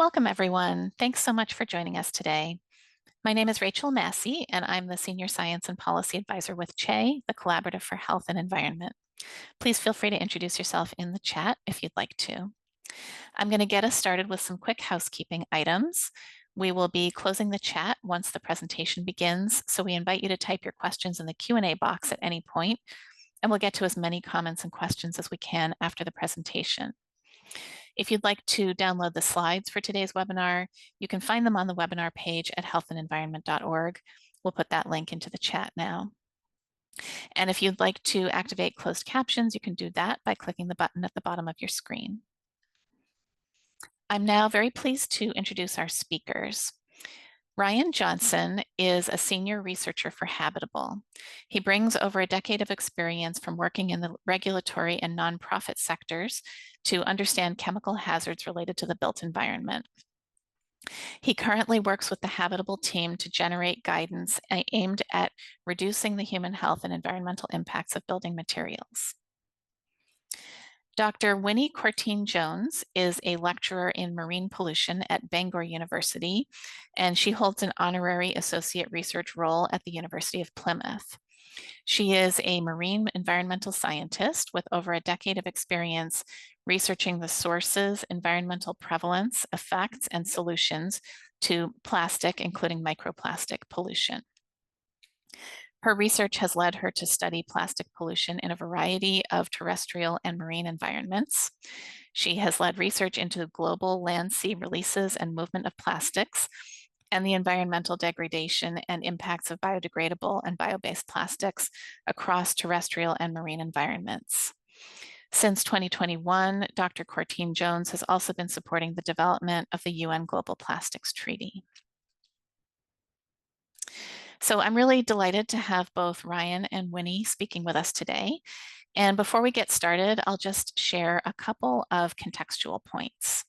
Welcome, everyone. Thanks so much for joining us today. My name is Rachel Massey, and I'm the Senior Science and Policy Advisor with CHE, the Collaborative for Health and Environment. Please feel free to introduce yourself in the chat if you'd like to. I'm going to get us started with some quick housekeeping items. We will be closing the chat once the presentation begins, so we invite you to type your questions in the Q&A box at any point, and we'll get to as many comments and questions as we can after the presentation. If you'd like to download the slides for today's webinar, you can find them on the webinar page at healthandenvironment.org. We'll put that link into the chat now. And if you'd like to activate closed captions, you can do that by clicking the button at the bottom of your screen. I'm now very pleased to introduce our speakers. Ryan Johnson is a senior researcher for Habitable. He brings over a decade of experience from working in the regulatory and nonprofit sectors to understand chemical hazards related to the built environment. He currently works with the Habitable team to generate guidance aimed at reducing the human health and environmental impacts of building materials. Dr. Winnie Courtene-Jones is a lecturer in marine pollution at Bangor University, and she holds an honorary associate research role at the University of Plymouth. She is a marine environmental scientist with over a decade of experience researching the sources, environmental prevalence, effects, and solutions to plastic, including microplastic pollution. Her research has led her to study plastic pollution in a variety of terrestrial and marine environments. She has led research into global land-sea releases and movement of plastics, and the environmental degradation and impacts of biodegradable and bio-based plastics across terrestrial and marine environments. Since 2021, Dr. Courtene-Jones has also been supporting the development of the UN Global Plastics Treaty. So I'm really delighted to have both Ryan and Winnie speaking with us today. And before we get started, I'll just share a couple of contextual points.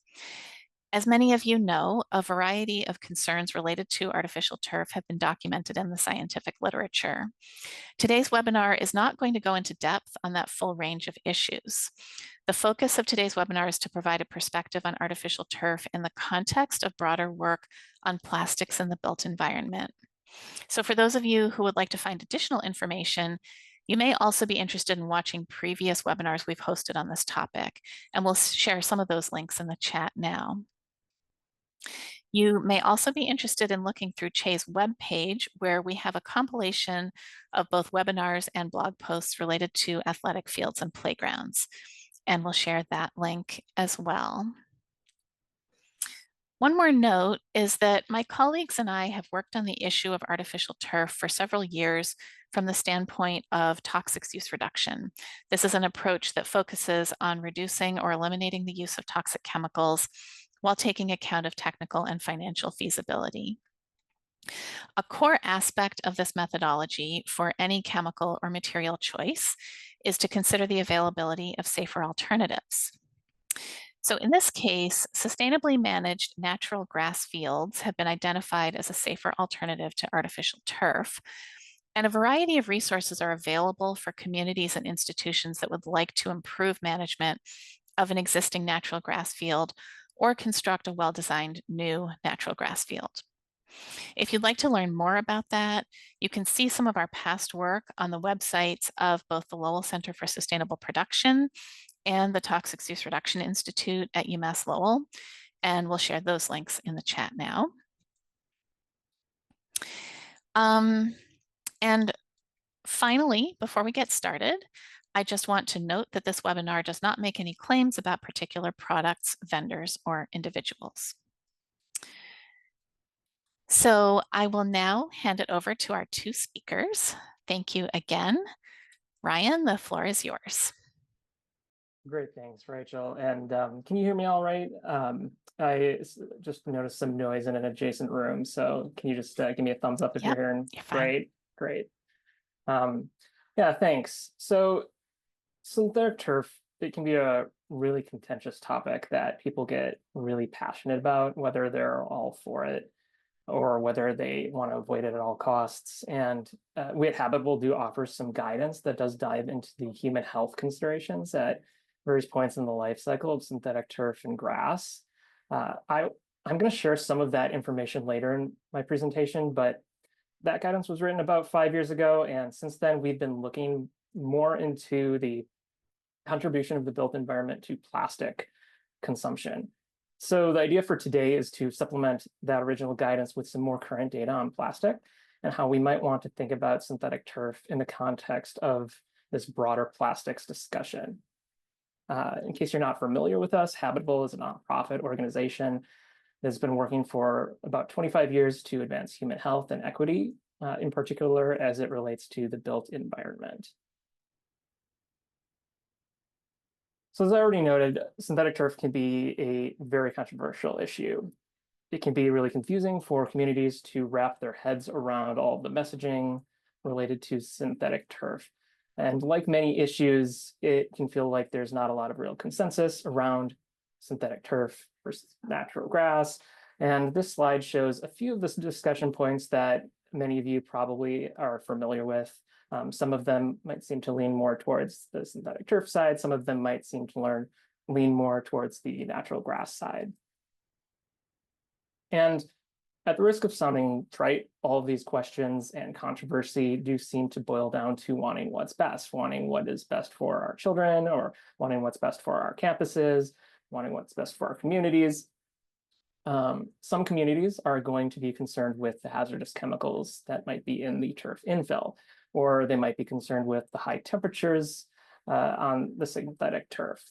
As many of you know, a variety of concerns related to artificial turf have been documented in the scientific literature. Today's webinar is not going to go into depth on that full range of issues. The focus of today's webinar is to provide a perspective on artificial turf in the context of broader work on plastics in the built environment. So for those of you who would like to find additional information, you may also be interested in watching previous webinars we've hosted on this topic, and we'll share some of those links in the chat now. You may also be interested in looking through CHE's webpage, where we have a compilation of both webinars and blog posts related to athletic fields and playgrounds, and we'll share that link as well. One more note is that my colleagues and I have worked on the issue of artificial turf for several years from the standpoint of toxics use reduction. This is an approach that focuses on reducing or eliminating the use of toxic chemicals while taking account of technical and financial feasibility. A core aspect of this methodology for any chemical or material choice is to consider the availability of safer alternatives. So in this case, sustainably managed natural grass fields have been identified as a safer alternative to artificial turf. And a variety of resources are available for communities and institutions that would like to improve management of an existing natural grass field or construct a well-designed new natural grass field. If you'd like to learn more about that, you can see some of our past work on the websites of both the Lowell Center for Sustainable Production and the Toxics Use Reduction Institute at UMass Lowell, and we'll share those links in the chat now. And finally, before we get started, I just want to note that this webinar does not make any claims about particular products, vendors, or individuals. So I will now hand it over to our two speakers. Thank you again. Ryan, the floor is yours. Great, thanks, Rachel. And can you hear me all right? I just noticed some noise in an adjacent room, so can you just give me a thumbs up if you're hearing? You're fine. Great. Yeah, thanks. So synthetic turf, it can be a really contentious topic that people get really passionate about, whether they're all for it or whether they want to avoid it at all costs. And we at Habitable do offer some guidance that does dive into the human health considerations at various points in the life cycle of synthetic turf and grass. I I'm going to share some of that information later in my presentation, but that guidance was written about 5 years ago. And since then, we've been looking more into the contribution of the built environment to plastic consumption. So the idea for today is to supplement that original guidance with some more current data on plastic and how we might want to think about synthetic turf in the context of this broader plastics discussion. In case you're not familiar with us, Habitable is a nonprofit organization that's been working for about 25 years to advance human health and equity, in particular as it relates to the built environment. So as I already noted, synthetic turf can be a very controversial issue. It can be really confusing for communities to wrap their heads around all of the messaging related to synthetic turf. And like many issues, it can feel like there's not a lot of real consensus around synthetic turf versus natural grass. And this slide shows a few of the discussion points that many of you probably are familiar with. Some of them might seem to lean more towards the synthetic turf side. Some of them might seem to lean more towards the natural grass side. And at the risk of sounding trite, all of these questions and controversy do seem to boil down to wanting what's best, wanting what is best for our children, or wanting what's best for our campuses, wanting what's best for our communities. Some communities are going to be concerned with the hazardous chemicals that might be in the turf infill, or they might be concerned with the high temperatures on the synthetic turf.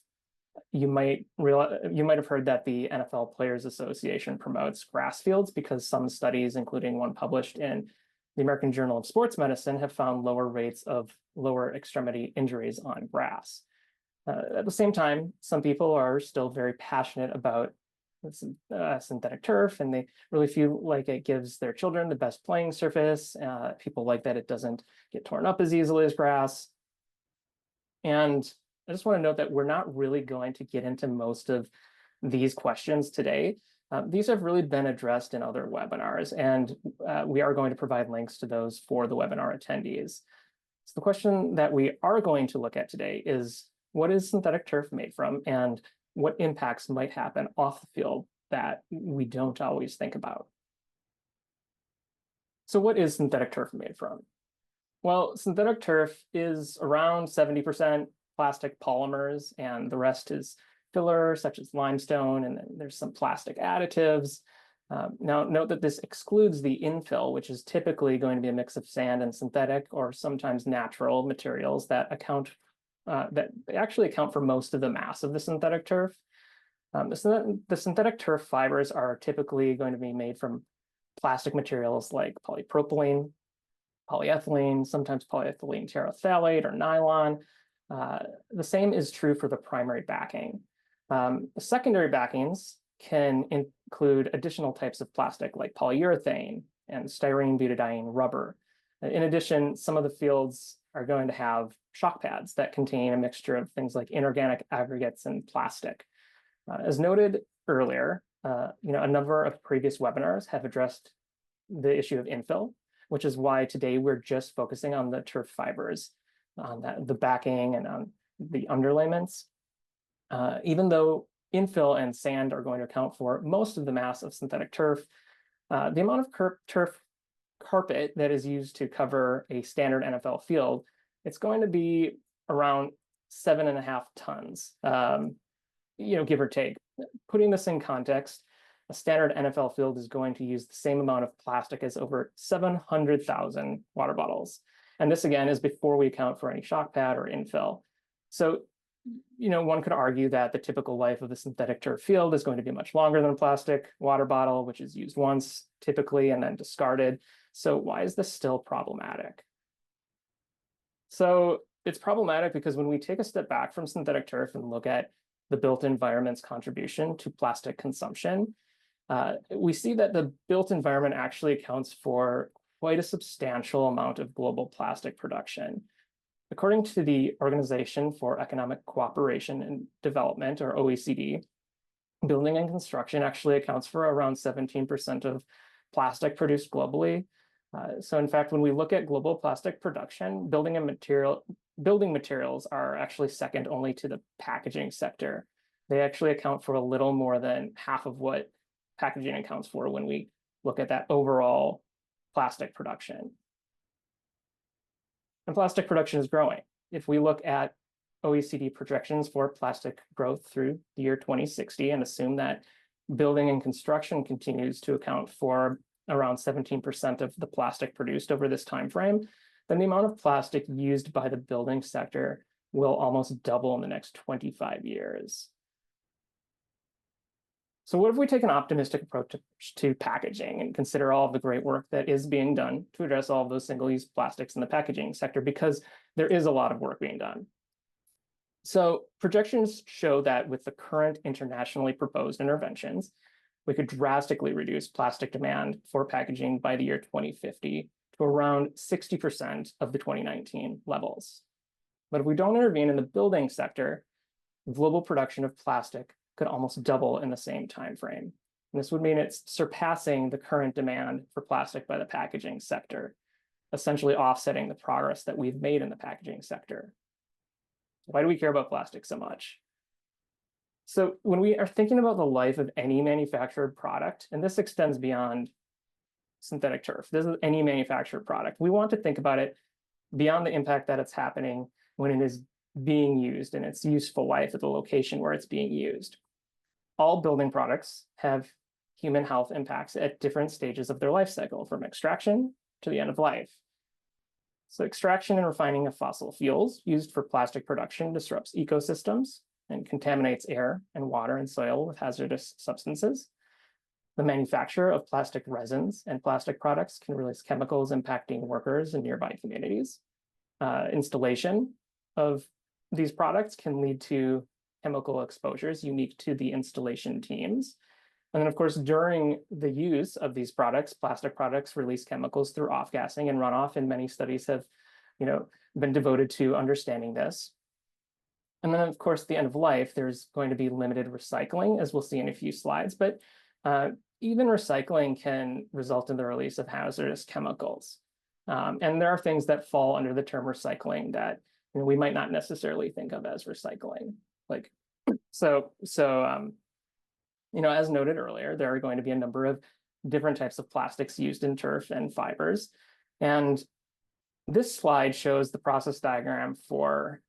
You might have heard that the NFL Players Association promotes grass fields because some studies, including one published in the American Journal of Sports Medicine, have found lower rates of lower extremity injuries on grass. At the same time, some people are still very passionate about synthetic turf, and they really feel like it gives their children the best playing surface. People like that it doesn't get torn up as easily as grass. And I just want to note that we're not really going to get into most of these questions today. These have really been addressed in other webinars, and we are going to provide links to those for the webinar attendees. So the question that we are going to look at today is, what is synthetic turf made from, and what impacts might happen off the field that we don't always think about? So what is synthetic turf made from? Well, synthetic turf is around 70% plastic polymers, and the rest is filler, such as limestone, and then there's some plastic additives. Now, note that this excludes the infill, which is typically going to be a mix of sand and synthetic, or sometimes natural materials that actually account for most of the mass of the synthetic turf. The synthetic turf fibers are typically going to be made from plastic materials like polypropylene, polyethylene, sometimes polyethylene terephthalate or nylon. The same is true for the primary backing. The secondary backings can include additional types of plastic like polyurethane and styrene butadiene rubber. In addition, some of the fields are going to have shock pads that contain a mixture of things like inorganic aggregates and plastic. As noted earlier, a number of previous webinars have addressed the issue of infill, which is why today we're just focusing on the turf fibers, on the backing and on the underlayments. Even though infill and sand are going to account for most of the mass of synthetic turf, the amount of turf carpet that is used to cover a standard NFL field, it's going to be around 7.5 tons, give or take. Putting this in context, a standard NFL field is going to use the same amount of plastic as over 700,000 water bottles. And this, again, is before we account for any shock pad or infill. So, one could argue that the typical life of a synthetic turf field is going to be much longer than a plastic water bottle, which is used once typically and then discarded. So why is this still problematic? So it's problematic because when we take a step back from synthetic turf and look at the built environment's contribution to plastic consumption, we see that the built environment actually accounts for quite a substantial amount of global plastic production. According to the Organization for Economic Cooperation and Development, or OECD, building and construction actually accounts for around 17% of plastic produced globally. So in fact, when we look at global plastic production, building materials are actually second only to the packaging sector. They actually account for a little more than half of what packaging accounts for when we look at that overall plastic production. And plastic production is growing. If we look at OECD projections for plastic growth through the year 2060 and assume that building and construction continues to account for around 17% of the plastic produced over this time frame, then the amount of plastic used by the building sector will almost double in the next 25 years. So what if we take an optimistic approach to packaging and consider all of the great work that is being done to address all of those single-use plastics in the packaging sector, because there is a lot of work being done. So projections show that with the current internationally proposed interventions, we could drastically reduce plastic demand for packaging by the year 2050 to around 60% of the 2019 levels. But if we don't intervene in the building sector, global production of plastic could almost double in the same time frame. And this would mean it's surpassing the current demand for plastic by the packaging sector, essentially offsetting the progress that we've made in the packaging sector. Why do we care about plastic so much? So when we are thinking about the life of any manufactured product, and this extends beyond synthetic turf, this is any manufactured product, we want to think about it beyond the impact that it's happening when it is being used in its useful life at the location where it's being used. All building products have human health impacts at different stages of their life cycle, from extraction to the end of life. So extraction and refining of fossil fuels used for plastic production disrupts ecosystems and contaminates air and water and soil with hazardous substances. The manufacture of plastic resins and plastic products can release chemicals impacting workers in nearby communities. Installation of these products can lead to chemical exposures unique to the installation teams. And then, of course, during the use of these products, plastic products release chemicals through off-gassing and runoff, and many studies have, been devoted to understanding this. And then, of course, the end of life, there's going to be limited recycling, as we'll see in a few slides, but even recycling can result in the release of hazardous chemicals. And there are things that fall under the term recycling that we might not necessarily think of as recycling. As noted earlier, there are going to be a number of different types of plastics used in turf and fibers. And this slide shows the process diagram for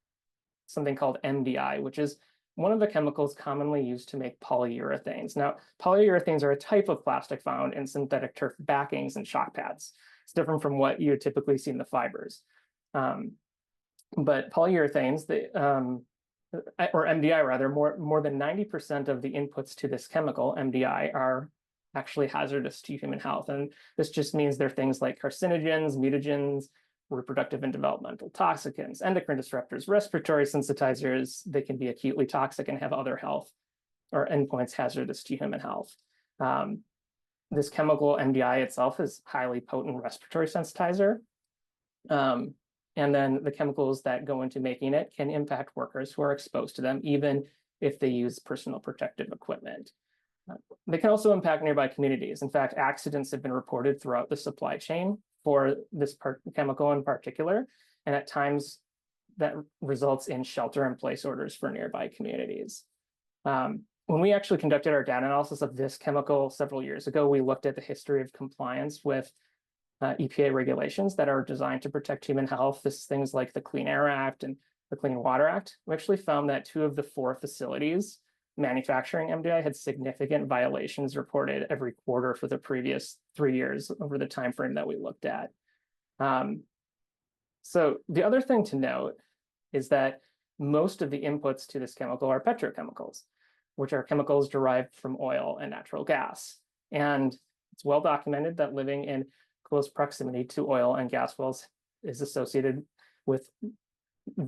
something called MDI, which is one of the chemicals commonly used to make polyurethanes. Now, polyurethanes are a type of plastic found in synthetic turf backings and shock pads. It's different from what you would typically see in the fibers. But polyurethanes, or MDI rather, more than 90% of the inputs to this chemical, MDI, are actually hazardous to human health. And this just means they're things like carcinogens, mutagens, reproductive and developmental toxicants, endocrine disruptors, respiratory sensitizers. They can be acutely toxic and have other health or endpoints hazardous to human health. This chemical MDI itself is highly potent respiratory sensitizer. And then the chemicals that go into making it can impact workers who are exposed to them, even if they use personal protective equipment. They can also impact nearby communities. In fact, accidents have been reported throughout the supply chain for this chemical in particular, and at times that results in shelter-in-place orders for nearby communities. When we actually conducted our data analysis of this chemical several years ago, we looked at the history of compliance with EPA regulations that are designed to protect human health. This is things like the Clean Air Act and the Clean Water Act. We actually found that 2 of the 4 facilities manufacturing MDI had significant violations reported every quarter for the previous 3 years over the time frame that we looked at. So the other thing to note is that most of the inputs to this chemical are petrochemicals, which are chemicals derived from oil and natural gas. And it's well documented that living in close proximity to oil and gas wells is associated with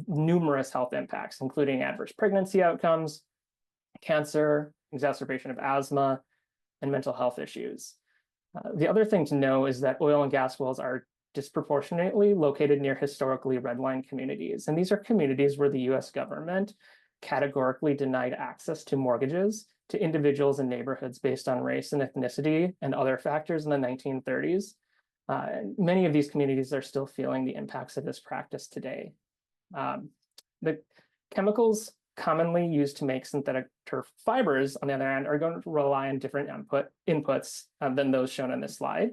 numerous health impacts, including adverse pregnancy outcomes, cancer, exacerbation of asthma, and mental health issues. The other thing to know is that oil and gas wells are disproportionately located near historically redlined communities. And these are communities where the US government categorically denied access to mortgages to individuals in neighborhoods based on race and ethnicity and other factors in the 1930s. Many of these communities are still feeling the impacts of this practice today. The chemicals commonly used to make synthetic turf fibers, on the other hand, are going to rely on different inputs than those shown in this slide.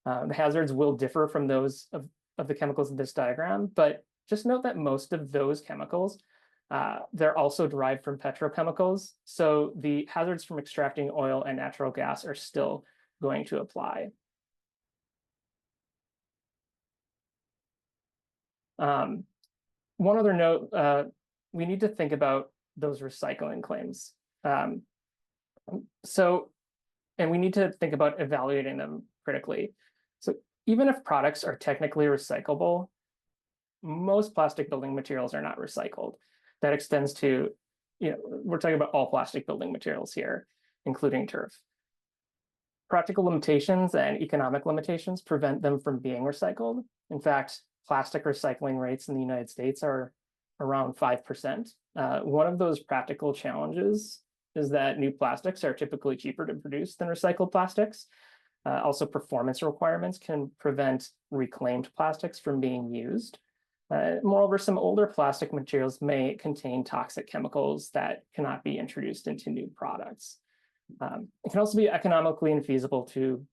The hazards will differ from those of the chemicals in this diagram, but just note that most of those chemicals, they're also derived from petrochemicals. So the hazards from extracting oil and natural gas are still going to apply. One other note, we need to think about those recycling claims. And we need to think about evaluating them critically. So even if products are technically recyclable, most plastic building materials are not recycled. That extends to, we're talking about all plastic building materials here, including turf. Practical limitations and economic limitations prevent them from being recycled. In fact, plastic recycling rates in the United States are around 5%. One of those practical challenges is that new plastics are typically cheaper to produce than recycled plastics. Also, performance requirements can prevent reclaimed plastics from being used. Moreover, some older plastic materials may contain toxic chemicals that cannot be introduced into new products. It can also be economically infeasible to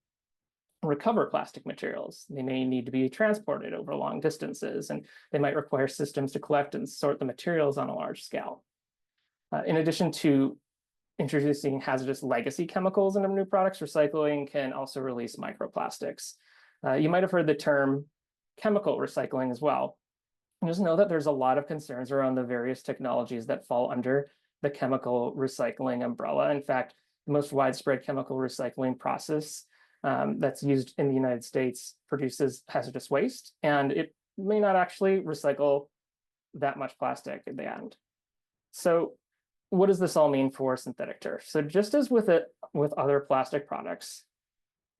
recover plastic materials. They may need to be transported over long distances, and they might require systems to collect and sort the materials on a large scale. In addition to introducing hazardous legacy chemicals into new products, recycling can also release microplastics. You might have heard the term chemical recycling as well. And just know that there's a lot of concerns around the various technologies that fall under the chemical recycling umbrella. In fact, the most widespread chemical recycling process that's used in the United States produces hazardous waste, and it may not actually recycle that much plastic at the end. So what does this all mean for synthetic turf? So just as with other plastic products,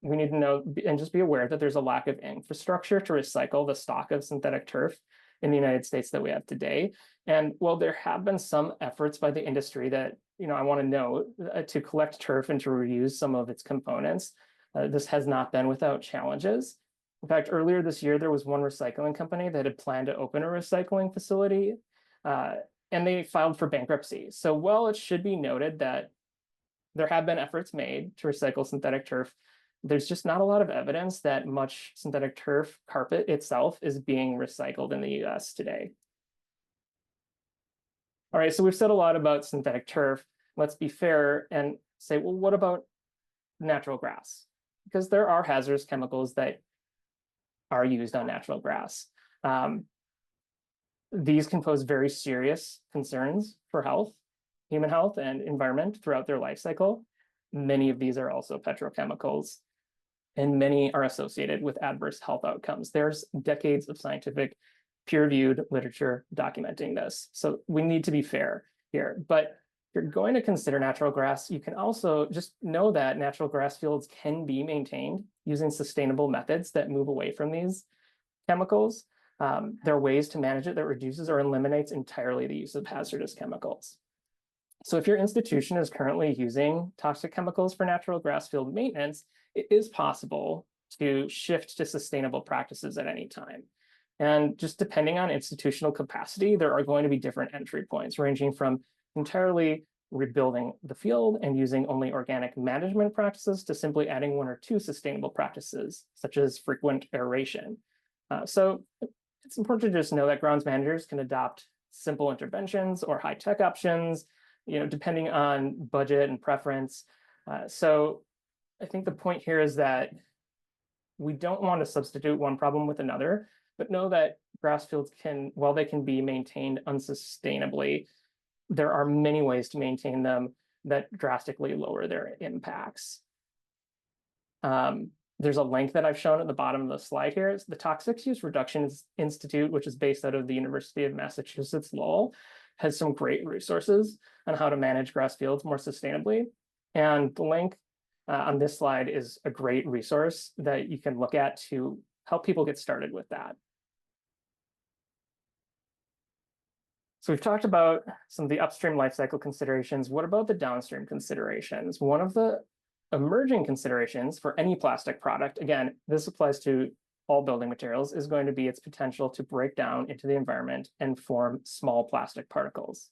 we need to know and just be aware that there's a lack of infrastructure to recycle the stock of synthetic turf in the United States that we have today. And while there have been some efforts by the industry that, I want to note, to collect turf and to reuse some of its components, this has not been without challenges. In fact, earlier this year, there was one recycling company that had planned to open a recycling facility, and they filed for bankruptcy. So while it should be noted that there have been efforts made to recycle synthetic turf, there's just not a lot of evidence that much synthetic turf carpet itself is being recycled in the US today. All right, so we've said a lot about synthetic turf. Let's be fair and say, well, what about natural grass? Because there are hazardous chemicals that are used on natural grass. These can pose very serious concerns for health, human health, and environment throughout their life cycle. Many of these are also petrochemicals, and many are associated with adverse health outcomes. There's decades of scientific peer-reviewed literature documenting this. So we need to be fair here. But if you're going to consider natural grass, you can also just know that natural grass fields can be maintained using sustainable methods that move away from these chemicals. There are ways to manage it that reduces or eliminates entirely the use of hazardous chemicals. So if your institution is currently using toxic chemicals for natural grass field maintenance, it is possible to shift to sustainable practices at any time. And just depending on institutional capacity, there are going to be different entry points, ranging from entirely rebuilding the field and using only organic management practices to simply adding one or two sustainable practices, such as frequent aeration. So it's important to just know that grounds managers can adopt simple interventions or high-tech options, depending on budget and preference. So I think the point here is that we don't want to substitute one problem with another, but know that grass fields can, while they can be maintained unsustainably, there are many ways to maintain them that drastically lower their impacts. There's a link that I've shown at the bottom of the slide here. It's the Toxics Use Reduction Institute, which is based out of the University of Massachusetts Lowell, has some great resources on how to manage grass fields more sustainably. And the link on this slide is a great resource that you can look at to help people get started with that. So we've talked about some of the upstream life cycle considerations. What about the downstream considerations? One of the emerging considerations for any plastic product, again, this applies to all building materials, is going to be its potential to break down into the environment and form small plastic particles.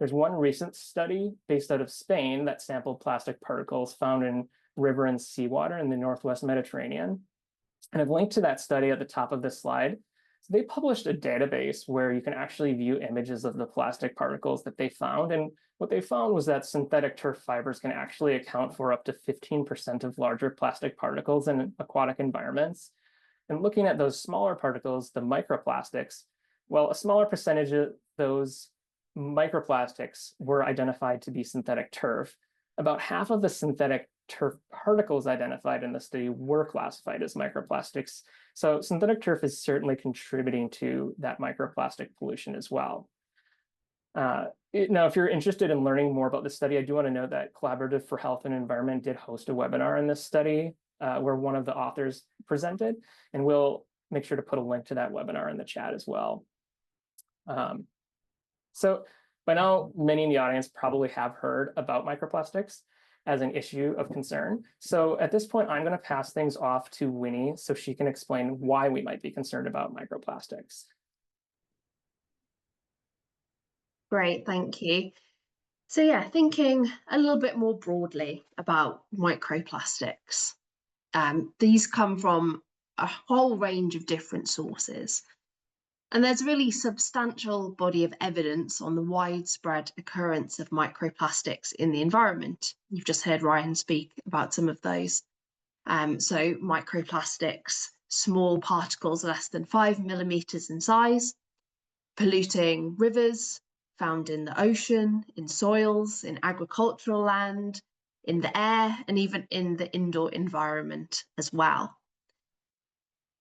There's one recent study based out of Spain that sampled plastic particles found in river and seawater in the Northwest Mediterranean. And I've linked to that study at the top of this slide. So they published a database where you can actually view images of the plastic particles that they found. And what they found was that synthetic turf fibers can actually account for up to 15% of larger plastic particles in aquatic environments. And looking at those smaller particles, the microplastics, well, a smaller percentage of those microplastics were identified to be synthetic turf. About half of the synthetic turf particles identified in the study were classified as microplastics. So synthetic turf is certainly contributing to that microplastic pollution as well. Now, if you're interested in learning more about this study, I do want to note that Collaborative for Health and Environment did host a webinar in this study where one of the authors presented, and we'll make sure to put a link to that webinar in the chat as well. So by now, many in the audience probably have heard about microplastics as an issue of concern. So at this point, I'm going to pass things off to Winnie so she can explain why we might be concerned about microplastics. Great, thank you. So yeah, thinking a little bit more broadly about microplastics. These come from a whole range of different sources. And there's a really substantial body of evidence on the widespread occurrence of microplastics in the environment. You've just heard Ryan speak about some of those. So microplastics, small particles less than 5 millimeters in size, polluting rivers, found in the ocean, in soils, in agricultural land, in the air, and even in the indoor environment as well.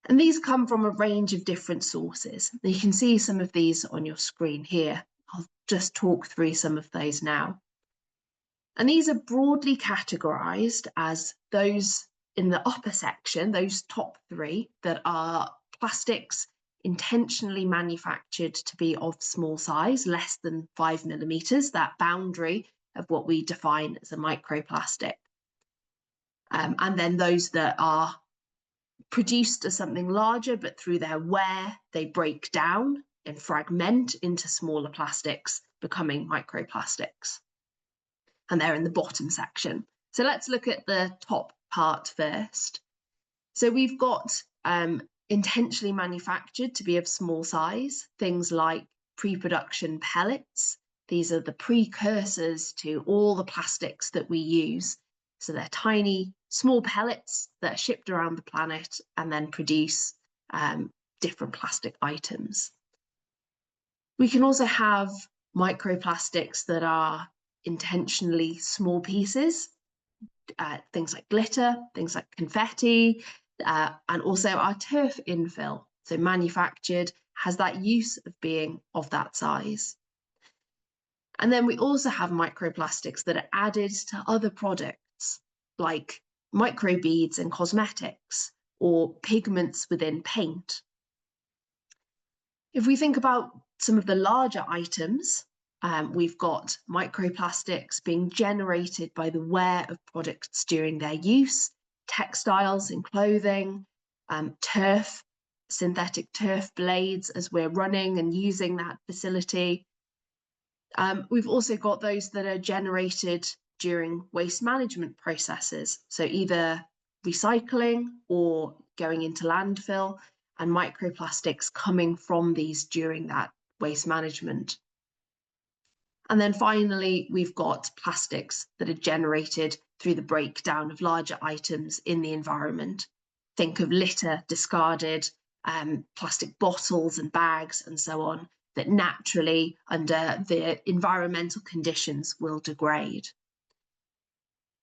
And these come from a range of different sources. You can see some of these on your screen here. I'll just talk through some of those now. And these are broadly categorized as those in the upper section, those top three, that are plastics intentionally manufactured to be of small size, less than 5 millimeters, that boundary of what we define as a microplastic. And then those that are produced as something larger, but through their wear, they break down and fragment into smaller plastics, becoming microplastics. And they're in the bottom section. So let's look at the top part first. So we've got intentionally manufactured to be of small size, things like pre-production pellets. These are the precursors to all the plastics that we use. So they're tiny, small pellets that are shipped around the planet and then produce different plastic items. We can also have microplastics that are intentionally small pieces, things like glitter, things like confetti, and also our turf infill. So manufactured has that use of being of that size. And then we also have microplastics that are added to other products, like microbeads in cosmetics or pigments within paint. If we think about some of the larger items, we've got microplastics being generated by the wear of products during their use, textiles in clothing, turf, synthetic turf blades as we're running and using that facility. We've also got those that are generated during waste management processes, so either recycling or going into landfill, and microplastics coming from these during that waste management. And then finally, we've got plastics that are generated through the breakdown of larger items in the environment. Think of litter discarded, plastic bottles and bags and so on, that naturally under the environmental conditions will degrade.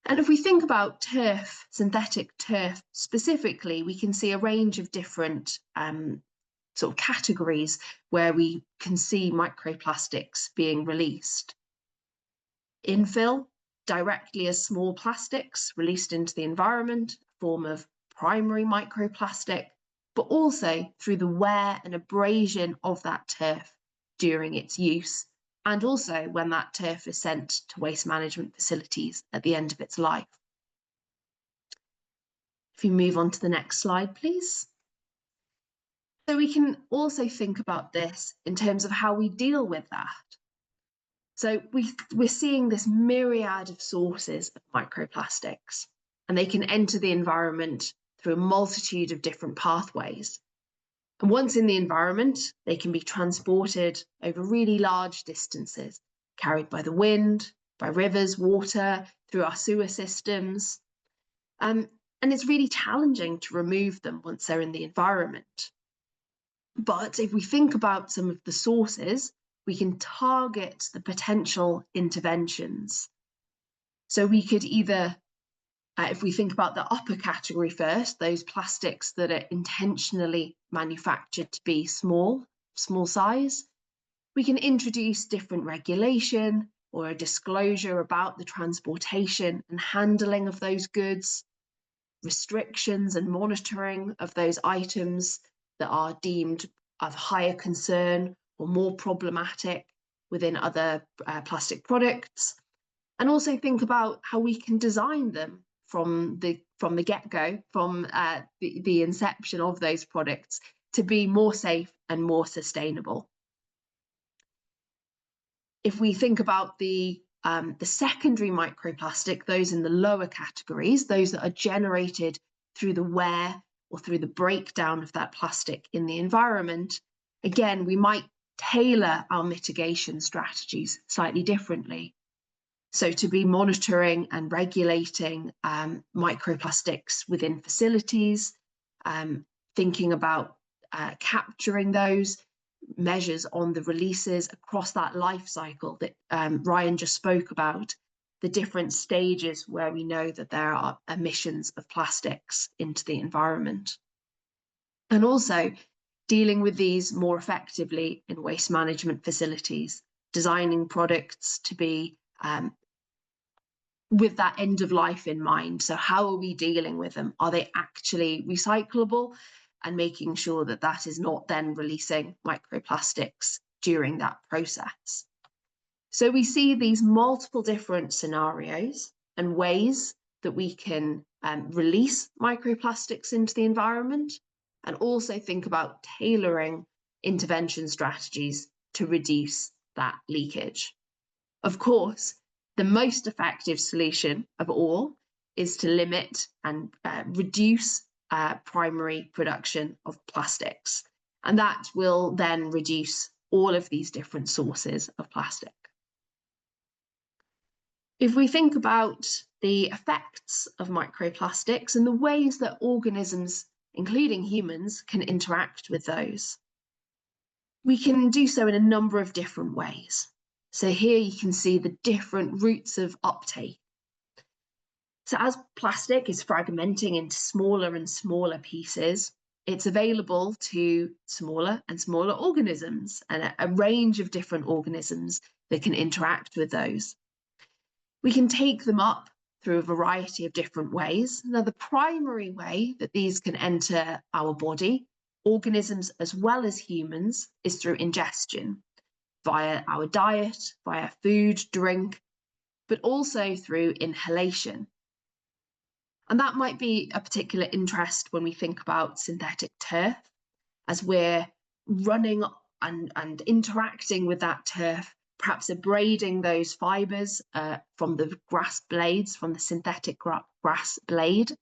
And if we think about turf, synthetic turf specifically, we can see a range of different sort of categories where we can see microplastics being released. Infill, directly as small plastics released into the environment, a form of primary microplastic, but also through the wear and abrasion of that turf during its use, and also when that turf is sent to waste management facilities at the end of its life. If you move on to the next slide, please. So we can also think about this in terms of how we deal with that. So we're seeing this myriad of sources of microplastics, and they can enter the environment through a multitude of different pathways. And once in the environment, they can be transported over really large distances, carried by the wind, by rivers, water, through our sewer systems. And it's really challenging to remove them once they're in the environment. But if we think about some of the sources, we can target the potential interventions. So we could either, if we think about the upper category first, those plastics that are intentionally manufactured to be small size, we can introduce different regulation or a disclosure about the transportation and handling of those goods, restrictions and monitoring of those items that are deemed of higher concern or more problematic within other plastic products, and also think about how we can design them from the get-go, from the inception of those products, to be more safe and more sustainable. If we think about the secondary microplastic, those in the lower categories, those that are generated through the wear or through the breakdown of that plastic in the environment, again, we might tailor our mitigation strategies slightly differently. So to be monitoring and regulating microplastics within facilities, thinking about capturing those measures on the releases across that life cycle that Ryan just spoke about, the different stages where we know that there are emissions of plastics into the environment. And also dealing with these more effectively in waste management facilities, designing products to be with that end of life in mind. So how are we dealing with them? Are they actually recyclable? And making sure that that is not then releasing microplastics during that process. So we see these multiple different scenarios and ways that we can release microplastics into the environment, and also think about tailoring intervention strategies to reduce that leakage. Of course, the most effective solution of all is to limit and reduce primary production of plastics. And that will then reduce all of these different sources of plastic. If we think about the effects of microplastics and the ways that organisms, including humans, can interact with those, we can do so in a number of different ways. So here you can see the different routes of uptake. So as plastic is fragmenting into smaller and smaller pieces, it's available to smaller and smaller organisms, and a range of different organisms that can interact with those. We can take them up through a variety of different ways. Now, the primary way that these can enter our body, organisms as well as humans, is through ingestion, via our diet, via food, drink, but also through inhalation. And that might be a particular interest when we think about synthetic turf, as we're running and interacting with that turf, perhaps abrading those fibres from the grass blades, from the synthetic grass blade,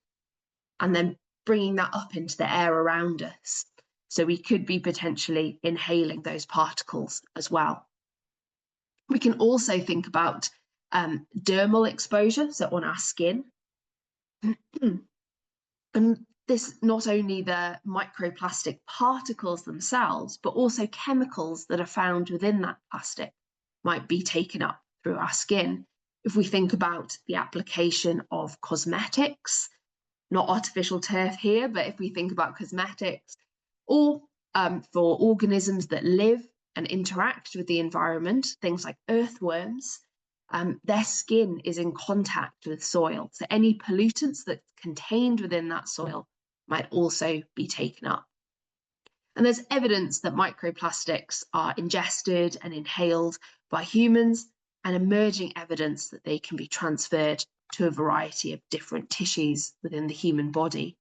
and then bringing that up into the air around us. So we could be potentially inhaling those particles as well. We can also think about dermal exposure, so on our skin. And this, not only the microplastic particles themselves, but also chemicals that are found within that plastic might be taken up through our skin. If we think about the application of cosmetics, not artificial turf here, but if we think about cosmetics, or for organisms that live and interact with the environment, things like earthworms, their skin is in contact with soil. So any pollutants that's contained within that soil might also be taken up. And there's evidence that microplastics are ingested and inhaled by humans, and emerging evidence that they can be transferred to a variety of different tissues within the human body.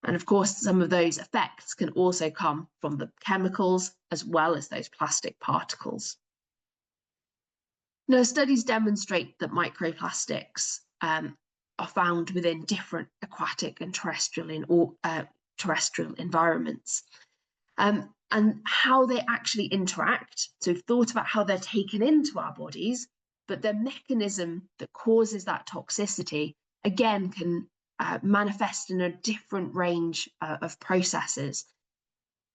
And of course, some of those effects can also come from the chemicals as well as those plastic particles. Now, studies demonstrate that microplastics are found within different aquatic and terrestrial environments. And how they actually interact. So we've thought about how they're taken into our bodies, but the mechanism that causes that toxicity, again, can manifest in a different range of processes.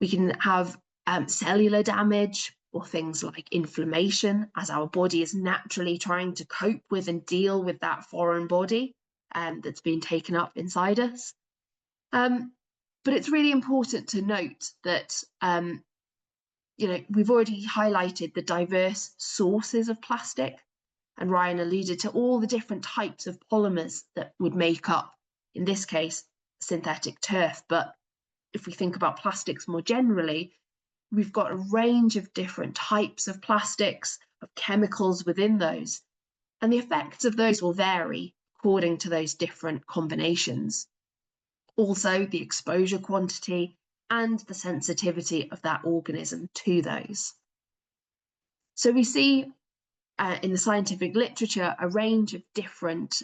We can have cellular damage or things like inflammation, as our body is naturally trying to cope with and deal with that foreign body that's been taken up inside us. But it's really important to note that we've already highlighted the diverse sources of plastic, and Ryan alluded to all the different types of polymers that would make up, in this case, synthetic turf. But if we think about plastics more generally, we've got a range of different types of plastics, of chemicals within those, and the effects of those will vary according to those different combinations. Also, the exposure quantity and the sensitivity of that organism to those. So we see in the scientific literature a range of different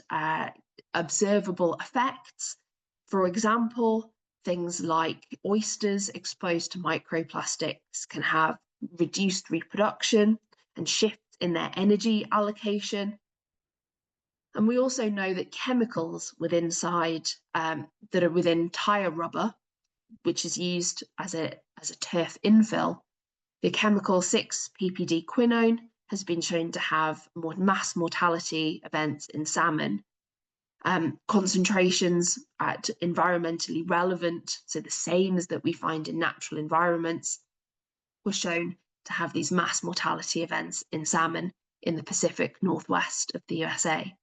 observable effects. For example, things like oysters exposed to microplastics can have reduced reproduction and shifts in their energy allocation. And we also know that chemicals within that are within tire rubber, which is used as a turf infill, the chemical 6-ppd-quinone has been shown to have more mass mortality events in salmon. Concentrations at environmentally relevant, so the same as that we find in natural environments, were shown to have these mass mortality events in salmon in the Pacific Northwest of the USA.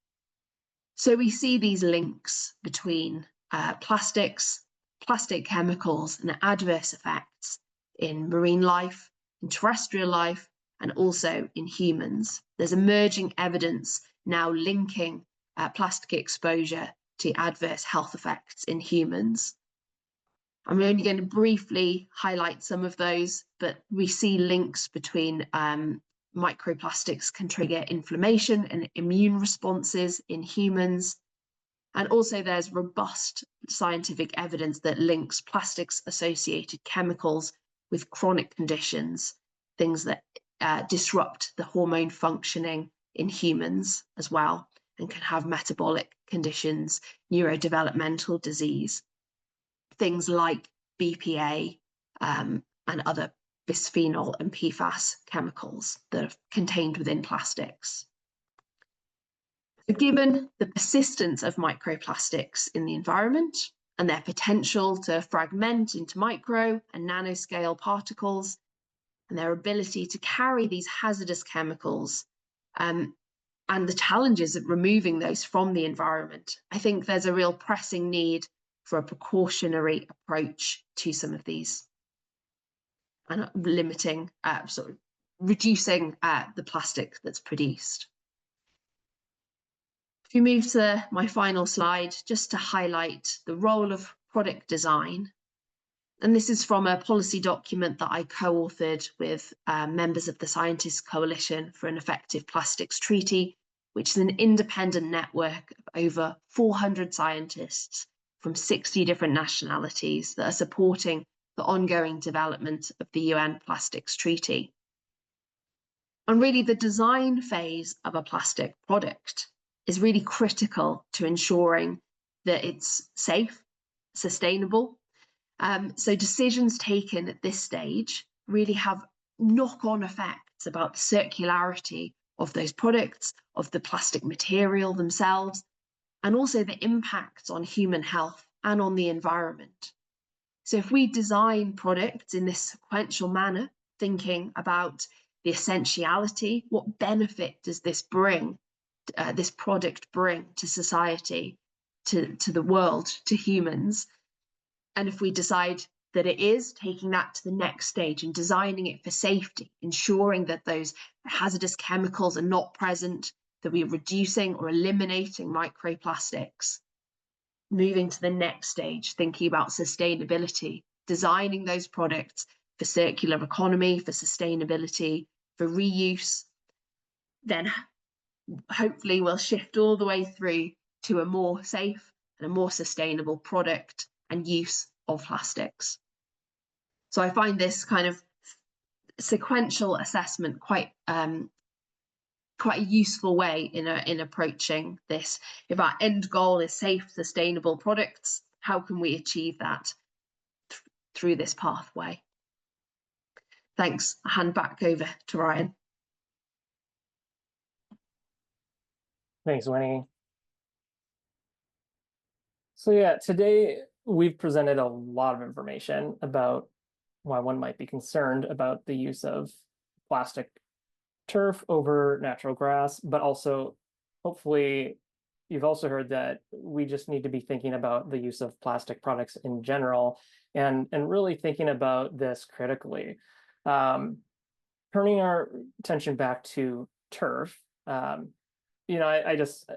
So we see these links between plastics, plastic chemicals, and adverse effects in marine life, in terrestrial life, and also in humans. There's emerging evidence now linking plastic exposure to adverse health effects in humans. I'm only going to briefly highlight some of those, but we see links between microplastics can trigger inflammation and immune responses in humans. And also there's robust scientific evidence that links plastics-associated chemicals with chronic conditions, things that disrupt the hormone functioning in humans as well, and can have metabolic conditions, neurodevelopmental disease, things like BPA and other bisphenol and PFAS chemicals that are contained within plastics. So given the persistence of microplastics in the environment and their potential to fragment into micro and nanoscale particles, and their ability to carry these hazardous chemicals, and the challenges of removing those from the environment, I think there's a real pressing need for a precautionary approach to some of these, and limiting, reducing the plastic that's produced. If you move to my final slide, just to highlight the role of product design. And this is from a policy document that I co-authored with members of the Scientists Coalition for an Effective Plastics Treaty, which is an independent network of over 400 scientists from 60 different nationalities that are supporting the ongoing development of the UN Plastics Treaty. And really the design phase of a plastic product is really critical to ensuring that it's safe, sustainable. So decisions taken at this stage really have knock-on effects about the circularity of those products, of the plastic material themselves, and also the impacts on human health and on the environment. So if we design products in this sequential manner, thinking about the essentiality, what benefit does this bring, this product bring to society, to the world, to humans? And if we decide that it is, taking that to the next stage and designing it for safety, ensuring that those hazardous chemicals are not present, that we're reducing or eliminating microplastics. Moving to the next stage, thinking about sustainability, designing those products for circular economy, for sustainability, for reuse. Then hopefully will shift all the way through to a more safe and a more sustainable product and use of plastics. So I find this kind of sequential assessment quite quite a useful way in approaching this. If our end goal is safe, sustainable products, how can we achieve that through this pathway? Thanks. I'll hand back over to Ryan. Thanks, Winnie. So yeah, today we've presented a lot of information about why one might be concerned about the use of plastic turf over natural grass, but also hopefully you've also heard that we just need to be thinking about the use of plastic products in general and really thinking about this critically. Turning our attention back to turf, I just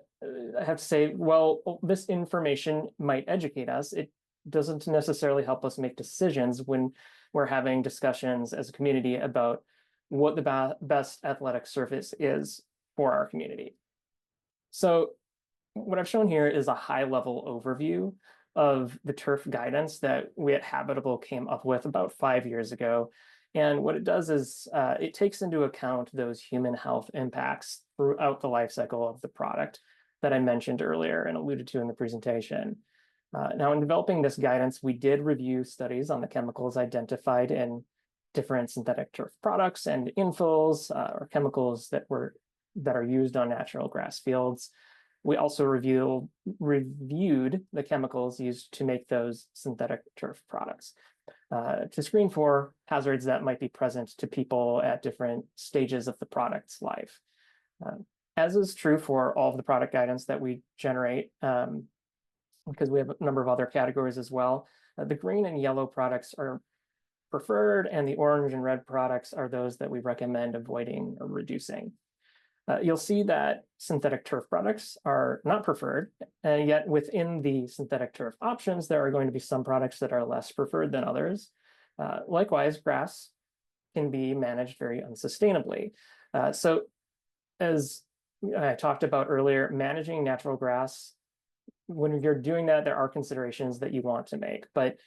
have to say, well, this information might educate us. It doesn't necessarily help us make decisions when we're having discussions as a community about what the best athletic surface is for our community. So what I've shown here is a high-level overview of the turf guidance that we at Habitable came up with about 5 years ago. And what it does is it takes into account those human health impacts throughout the life cycle of the product that I mentioned earlier and alluded to in the presentation. Now, in developing this guidance, we did review studies on the chemicals identified in different synthetic turf products and infills or chemicals that are used on natural grass fields. We also reviewed the chemicals used to make those synthetic turf products to screen for hazards that might be present to people at different stages of the product's life. As is true for all of the product guidance that we generate, because we have a number of other categories as well, the green and yellow products are preferred, and the orange and red products are those that we recommend avoiding or reducing. You'll see that synthetic turf products are not preferred, and yet within the synthetic turf options, there are going to be some products that are less preferred than others. Likewise, grass can be managed very unsustainably. So as I talked about earlier, managing natural grass, when you're doing that, there are considerations that you want to make, but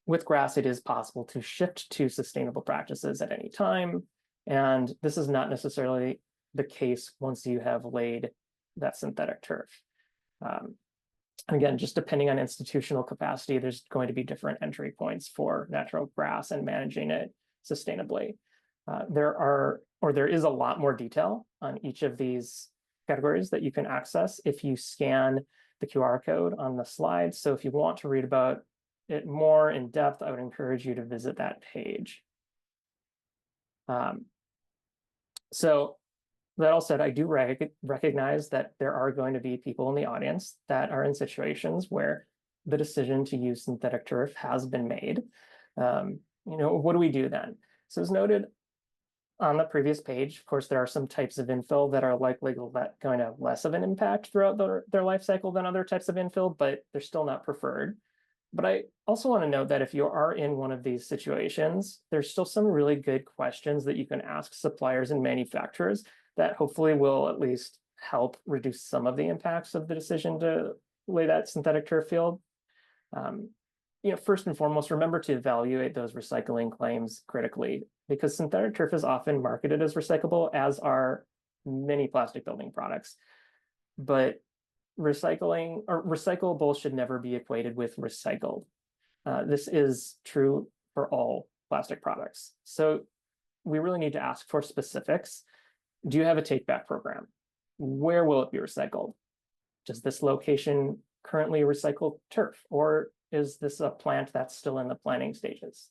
with grass, it is possible to shift to sustainable practices at any time. And this is not necessarily the case once you have laid that synthetic turf. Again, just depending on institutional capacity, there's going to be different entry points for natural grass and managing it sustainably. There is a lot more detail on each of these categories that you can access if you scan the QR code on the slide. So if you want to read about it more in depth, I would encourage you to visit that page. So that all said, I do recognize that there are going to be people in the audience that are in situations where the decision to use synthetic turf has been made. What do we do then? So as noted on the previous page, of course, there are some types of infill that are likely going to have less of an impact throughout their life cycle than other types of infill, but they're still not preferred. But I also want to note that if you are in one of these situations, there's still some really good questions that you can ask suppliers and manufacturers that hopefully will at least help reduce some of the impacts of the decision to lay that synthetic turf field. First and foremost, remember to evaluate those recycling claims critically, because synthetic turf is often marketed as recyclable, as are many plastic building products. But recycling or recyclable should never be equated with recycled. This is true for all plastic products. So we really need to ask for specifics. Do you have a take-back program? Where will it be recycled? Does this location currently recycle turf, or is this a plant that's still in the planning stages?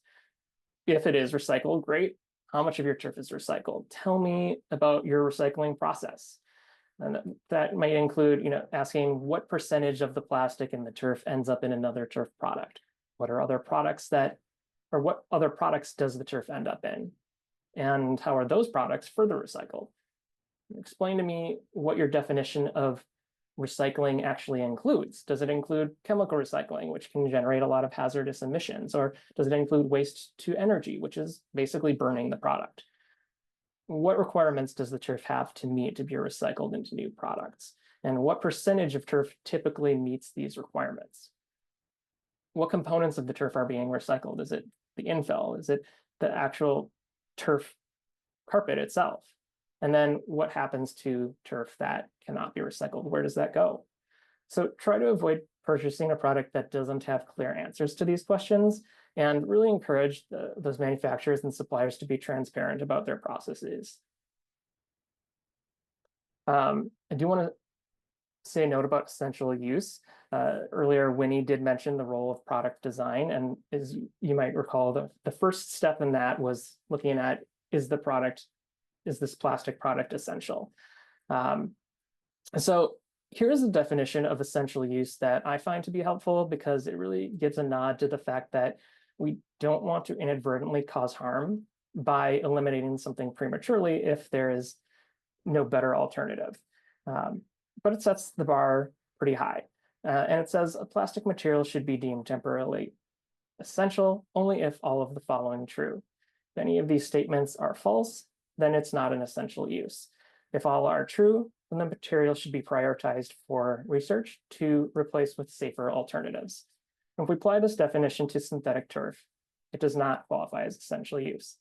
If it is recycled, great. How much of your turf is recycled? Tell me about your recycling process. And that might include, asking what percentage of the plastic in the turf ends up in another turf product. What other products does the turf end up in? And how are those products further recycled? Explain to me what your definition of recycling actually includes. Does it include chemical recycling, which can generate a lot of hazardous emissions? Or does it include waste to energy, which is basically burning the product? what requirements does the turf have to meet to be recycled into new products? And what percentage of turf typically meets these requirements? What components of the turf are being recycled? Is it the infill? Is it the actual turf carpet itself? And then what happens to turf that cannot be recycled? Where does that go? So try to avoid purchasing a product that doesn't have clear answers to these questions, and really encourage those manufacturers and suppliers to be transparent about their processes. I do want to say a note about essential use. Earlier, Winnie did mention the role of product design, and as you might recall, the first step in that was looking at, is this plastic product essential? So here's a definition of essential use that I find to be helpful, because it really gives a nod to the fact that we don't want to inadvertently cause harm by eliminating something prematurely if there is no better alternative. But it sets the bar pretty high. And it says a plastic material should be deemed temporarily essential only if all of the following true. If any of these statements are false, then it's not an essential use. If all are true, then the material should be prioritized for research to replace with safer alternatives. If we apply this definition to synthetic turf, it does not qualify as essential use.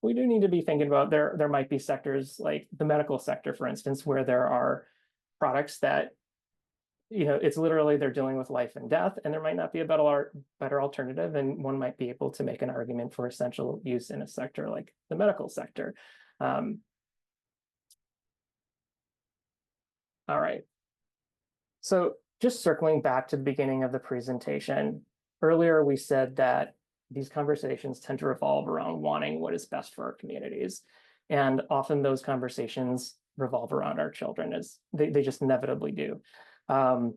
We do need to be thinking about there might be sectors like the medical sector, for instance, where there are products that, it's literally they're dealing with life and death, and there might not be a better alternative, and one might be able to make an argument for essential use in a sector like the medical sector. All right. So just circling back to the beginning of the presentation, earlier we said that these conversations tend to revolve around wanting what is best for our communities. And often those conversations revolve around our children, as they just inevitably do. In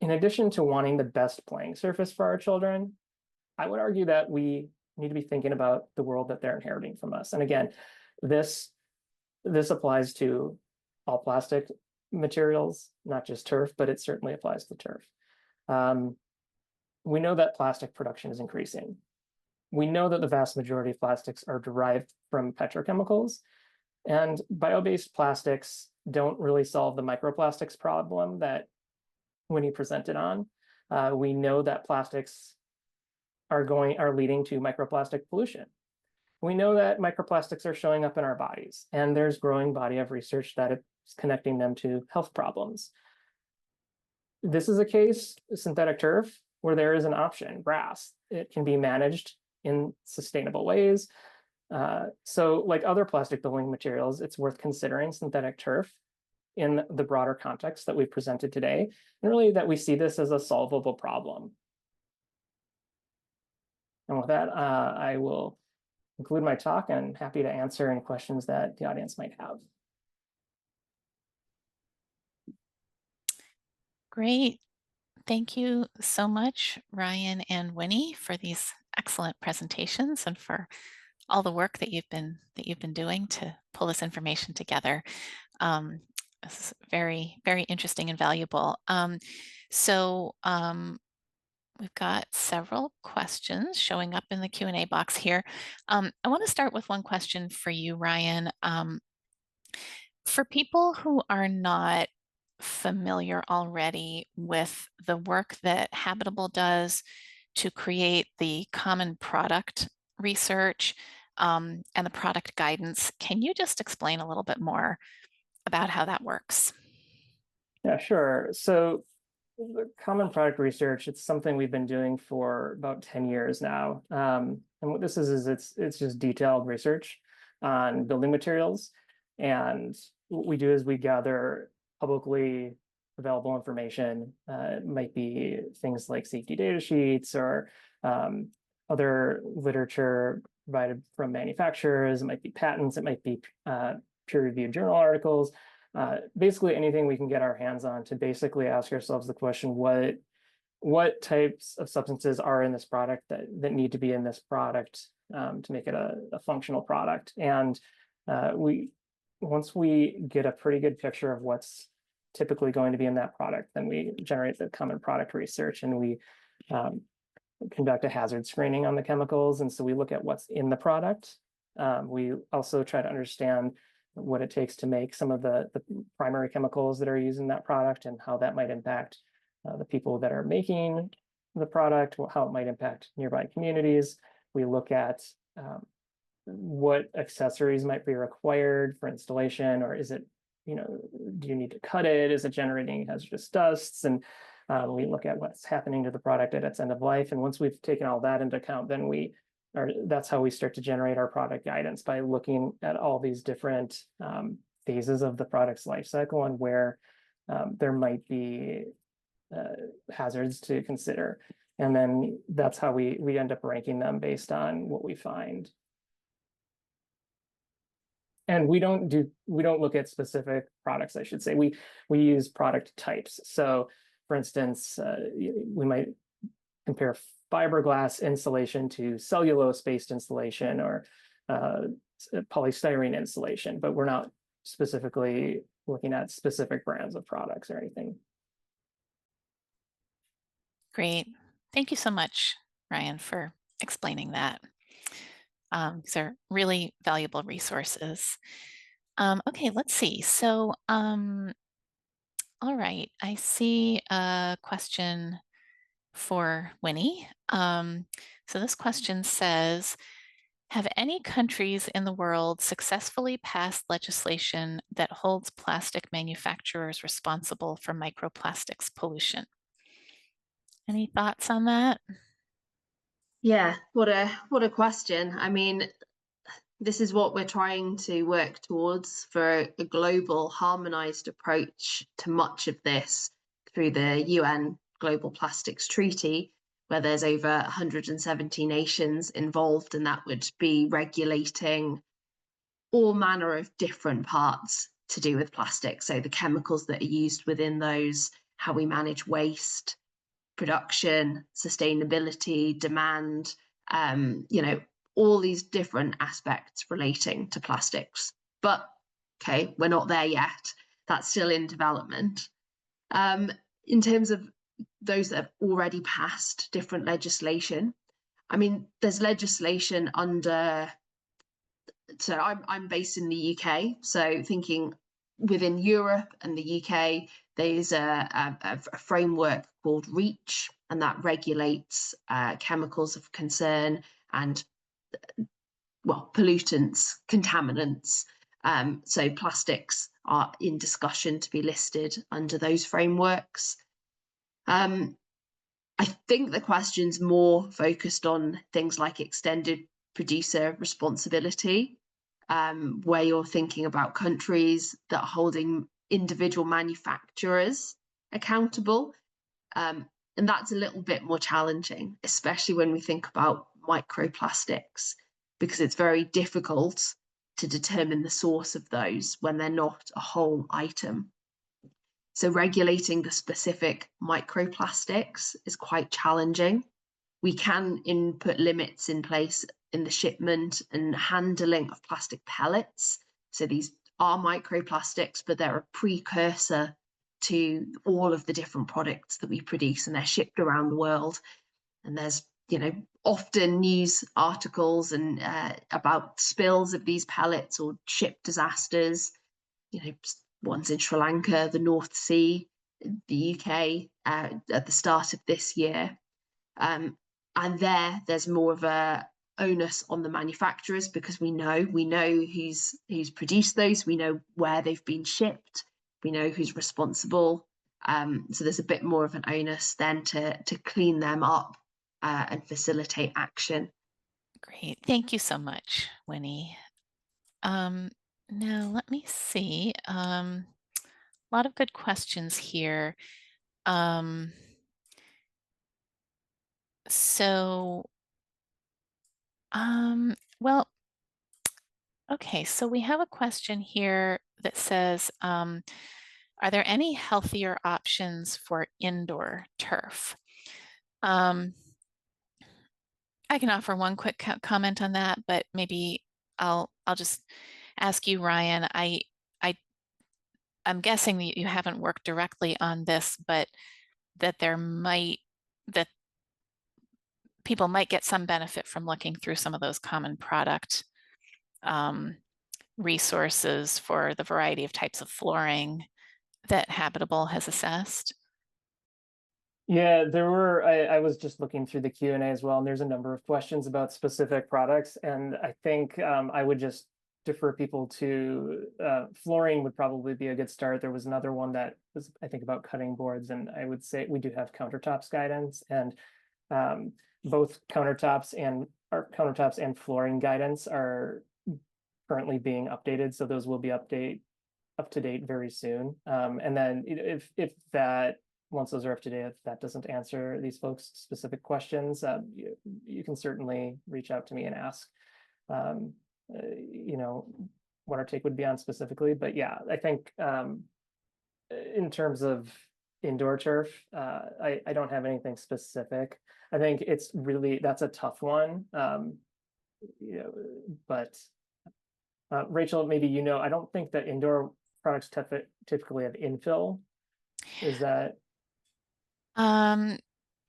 addition to wanting the best playing surface for our children, I would argue that we need to be thinking about the world that they're inheriting from us. And again, this applies to all plastic materials, not just turf, but it certainly applies to turf. We know that plastic production is increasing. We know that the vast majority of plastics are derived from petrochemicals, and bio-based plastics don't really solve the microplastics problem that Winnie presented on. We know that plastics are leading to microplastic pollution. We know that microplastics are showing up in our bodies, and there's growing body of research that is connecting them to health problems. This is a case, synthetic turf, where there is an option, grass. It can be managed in sustainable ways. So like other plastic building materials, it's worth considering synthetic turf in the broader context that we've presented today, and really that we see this as a solvable problem. And with that, I will conclude my talk, and happy to answer any questions that the audience might have. Great. Thank you so much, Ryan and Winnie, for these excellent presentations and for all the work that you've been doing to pull this information together. This is very, very interesting and valuable. We've got several questions showing up in the Q&A box here. I want to start with one question for you, Ryan. For people who are not familiar already with the work that Habitable does to create the common product research and the product guidance, can you just explain a little bit more about how that works? Yeah, sure. So the common product research, it's something we've been doing for about 10 years now. And what this is it's just detailed research on building materials. And what we do is we gather publicly available information. It might be things like safety data sheets or other literature provided from manufacturers. It might be patents. It might be peer-reviewed journal articles. Basically anything we can get our hands on to basically ask ourselves the question, what types of substances are in this product that need to be in this product to make it a functional product. And once we get a pretty good picture of what's typically going to be in that product, then we generate the common product research, and we conduct a hazard screening on the chemicals. And so we look at what's in the product, We also try to understand what it takes to make some of the primary chemicals that are used in that product and how that might impact the people that are making the product, how it might impact nearby communities. We look at what accessories might be required for installation, or is it, do you need to cut it? Is it generating hazardous dusts? And we look at what's happening to the product at its end of life. And once we've taken all that into account, then that's how we start to generate our product guidance, by looking at all these different phases of the product's life cycle and where there might be hazards to consider. And then that's how we end up ranking them based on what we find. And we don't look at specific products, I should say. We use product types. So for instance, we might compare fiberglass insulation to cellulose-based insulation, or polystyrene insulation, but we're not specifically looking at specific brands of products or anything. Great. Thank you so much, Ryan, for explaining that. These are really valuable resources. Okay, let's see. So, all right, I see a question for Winnie. So this question says, have any countries in the world successfully passed legislation that holds plastic manufacturers responsible for microplastics pollution? Any thoughts on that? Yeah, what a question. I mean, this is what we're trying to work towards, for a global harmonized approach to much of this through the UN Global Plastics Treaty, where there's over 170 nations involved, and that would be regulating all manner of different parts to do with plastic. So the chemicals that are used within those, how we manage waste, production, sustainability, demand, all these different aspects relating to plastics. But okay, we're not there yet. That's still in development. In terms of those that have already passed different legislation, I mean, there's legislation under, so I'm based in the UK, so thinking within Europe and the UK, there's a framework called REACH, and that regulates chemicals of concern and, well, pollutants, contaminants. So plastics are in discussion to be listed under those frameworks. I think the question's more focused on things like extended producer responsibility, where you're thinking about countries that are holding individual manufacturers accountable. And that's a little bit more challenging, especially when we think about microplastics, because it's very difficult to determine the source of those when they're not a whole item. So regulating the specific microplastics is quite challenging. We can put limits in place in the shipment and handling of plastic pellets. So these are microplastics, but they're a precursor to all of the different products that we produce, and they're shipped around the world. And there's, often news articles and about spills of these pellets or ship disasters. One's in Sri Lanka, the North Sea, the UK at the start of this year. And there's more of a onus on the manufacturers, because we know who's produced those, we know where they've been shipped, we know who's responsible. So there's a bit more of an onus then to clean them up and facilitate action. Great. Thank you so much, Winnie. Now, let me see. A lot of good questions here. Well, okay, so we have a question here that says, are there any healthier options for indoor turf? I can offer one quick comment on that, but maybe I'll just ask you, Ryan. I'm guessing that you haven't worked directly on this, but that people might get some benefit from looking through some of those common product resources for the variety of types of flooring that Habitable has assessed? Yeah, there were. I was just looking through the Q&A as well, and there's a number of questions about specific products. And I think I would just defer people to flooring would probably be a good start. There was another one that was, I think, about cutting boards, and I would say we do have countertops guidance, and both countertops and flooring guidance are currently being updated, so those will be up to date very soon. And then if that once those are up to date, if that doesn't answer these folks' specific questions, you can certainly reach out to me and ask, what our take would be on specifically. But yeah, I think in terms of indoor turf, I don't have anything specific. I think that's a tough one. But Rachel, maybe I don't think that indoor products typically have infill. Is that?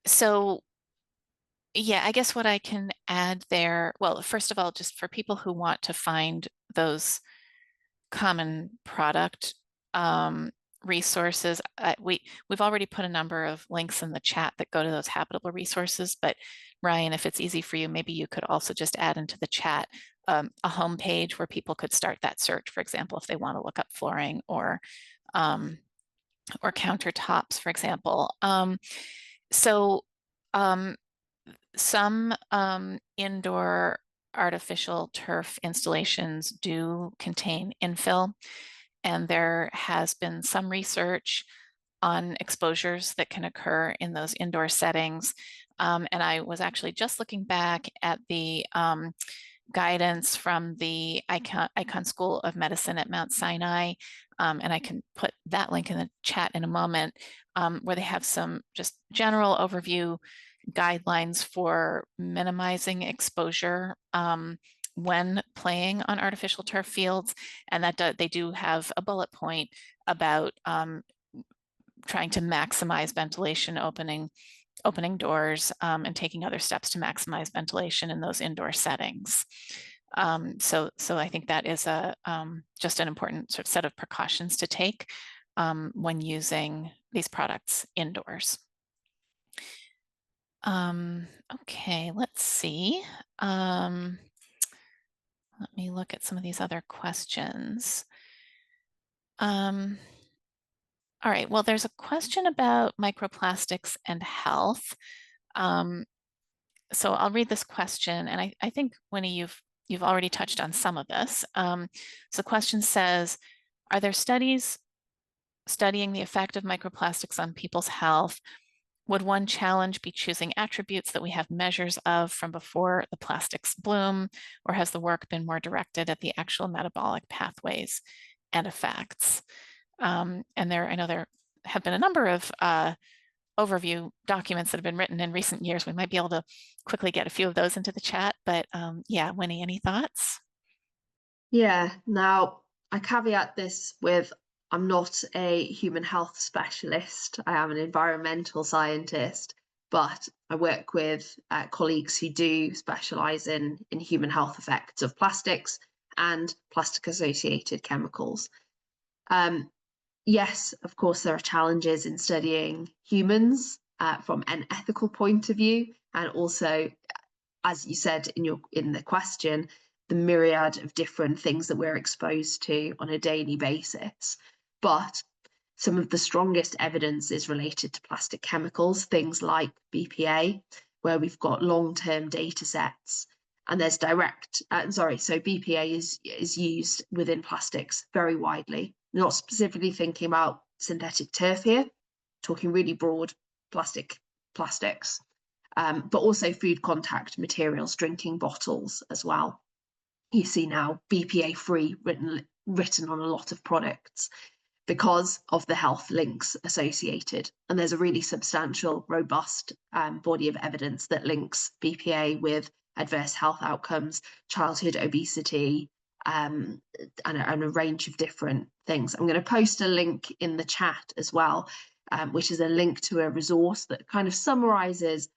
So yeah, I guess what I can add there, well, first of all, just for people who want to find those common product resources, we've already put a number of links in the chat that go to those Habitable resources, but Ryan, if it's easy for you, maybe you could also just add into the chat a home page where people could start that search, for example, if they want to look up flooring or countertops, for example. Some indoor artificial turf installations do contain infill, and there has been some research on exposures that can occur in those indoor settings. And I was actually just looking back at the guidance from the Icahn School of Medicine at Mount Sinai, and I can put that link in the chat in a moment, where they have some just general overview guidelines for minimizing exposure when playing on artificial turf fields, and that they do have a bullet point about trying to maximize ventilation, opening doors, and taking other steps to maximize ventilation in those indoor settings. So I think that is just an important sort of set of precautions to take when using these products indoors. Okay, let's see. Let me look at some of these other questions. All right, well, there's a question about microplastics and health. So I'll read this question, and I think, Winnie, you've already touched on some of this. So the question says, are there studies studying the effect of microplastics on people's health? Would one challenge be choosing attributes that we have measures of from before the plastics bloom, or has the work been more directed at the actual metabolic pathways and effects? And I know there have been a number of overview documents that have been written in recent years. We might be able to quickly get a few of those into the chat, but yeah, Winnie, any thoughts? Yeah, now I caveat this with I'm not a human health specialist. I am an environmental scientist, but I work with colleagues who do specialize in human health effects of plastics and plastic associated chemicals. Yes, of course, there are challenges in studying humans from an ethical point of view, and also, as you said in the question, the myriad of different things that we're exposed to on a daily basis. But some of the strongest evidence is related to plastic chemicals, things like BPA, where we've got long-term data sets, and there's so BPA is used within plastics very widely. Not specifically thinking about synthetic turf here, talking really broad plastics, but also food contact materials, drinking bottles as well. You see now BPA free written on a lot of products because of the health links associated. And there's a really substantial, robust body of evidence that links BPA with adverse health outcomes, childhood obesity, and a range of different things. I'm going to post a link in the chat as well, which is a link to a resource that kind of summarizes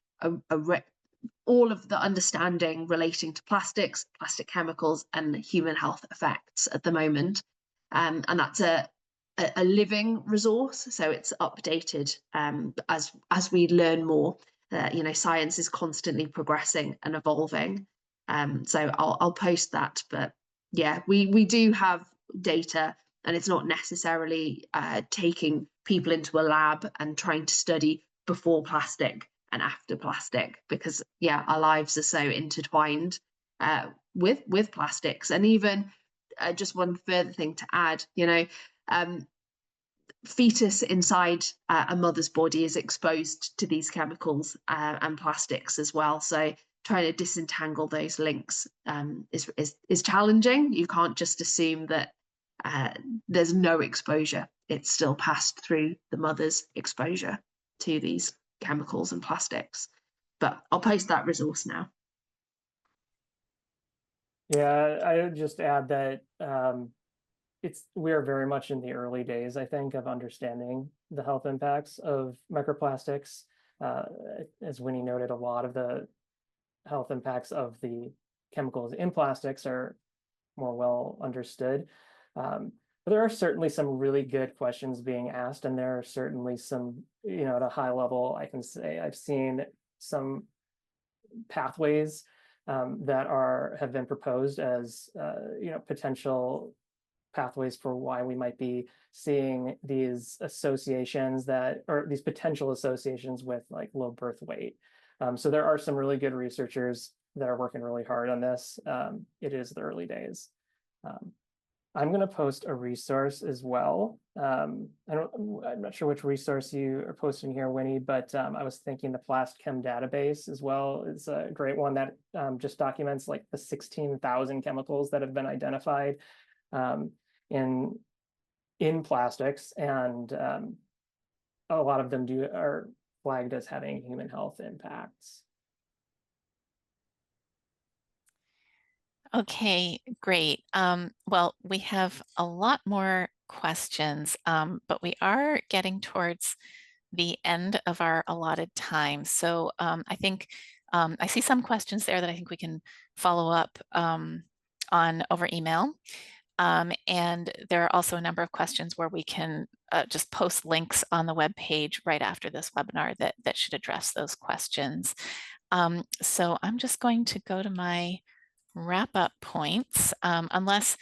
all of the understanding relating to plastics, plastic chemicals, and human health effects at the moment. And that's a living resource, so it's updated as we learn more. Science is constantly progressing and evolving. So I'll post that, but yeah, we do have data, and it's not necessarily taking people into a lab and trying to study before plastic and after plastic, because yeah, our lives are so intertwined with plastics. And even just one further thing to add, fetus inside a mother's body is exposed to these chemicals and plastics as well. So trying to disentangle those links is challenging. You can't just assume that there's no exposure. It's still passed through the mother's exposure to these chemicals and plastics. But I'll post that resource now. Yeah, I would just add that we are very much in the early days, I think, of understanding the health impacts of microplastics. As Winnie noted, a lot of the health impacts of the chemicals in plastics are more well understood. But there are certainly some really good questions being asked, and there are certainly some, at a high level, I can say I've seen some pathways that have been proposed as potential pathways for why we might be seeing these associations or these potential associations with like low birth weight. So there are some really good researchers that are working really hard on this. It is the early days. I'm going to post a resource as well. I'm not sure which resource you are posting here, Winnie, but I was thinking the PlastChem database as well is a great one that just documents like the 16,000 chemicals that have been identified in plastics, and a lot of them are flagged as having human health impacts. Okay, great. Well, we have a lot more questions, but we are getting towards the end of our allotted time. So I think I see some questions there that I think we can follow up on over email. And there are also a number of questions where we can just post links on the web page right after this webinar that should address those questions. So I'm just going to go to my wrap up points, unless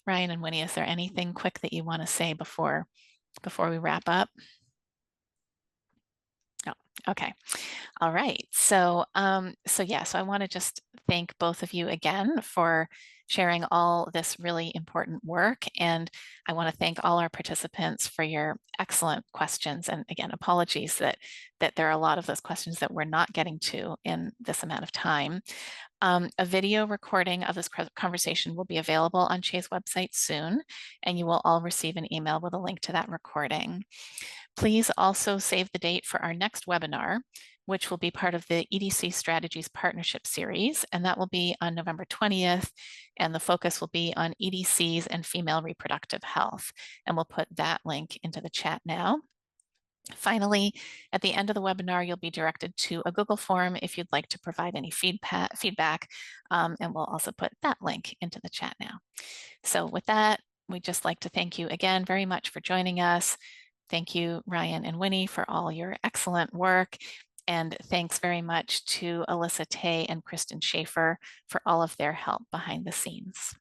Ryan and Winnie, is there anything quick that you want to say before we wrap up? Oh, okay. All right. So I want to just thank both of you again for sharing all this really important work. And I want to thank all our participants for your excellent questions. And again, apologies that there are a lot of those questions that we're not getting to in this amount of time. A video recording of this conversation will be available on Che's website soon, and you will all receive an email with a link to that recording. Please also save the date for our next webinar, which will be part of the EDC Strategies Partnership Series, and that will be on November 20th, and the focus will be on EDCs and female reproductive health, and we'll put that link into the chat now. Finally, at the end of the webinar, you'll be directed to a Google form if you'd like to provide any feedback, and we'll also put that link into the chat now. So with that, we'd just like to thank you again very much for joining us. Thank you, Ryan and Winnie, for all your excellent work. And thanks very much to Alyssa Tay and Kristen Schaefer for all of their help behind the scenes.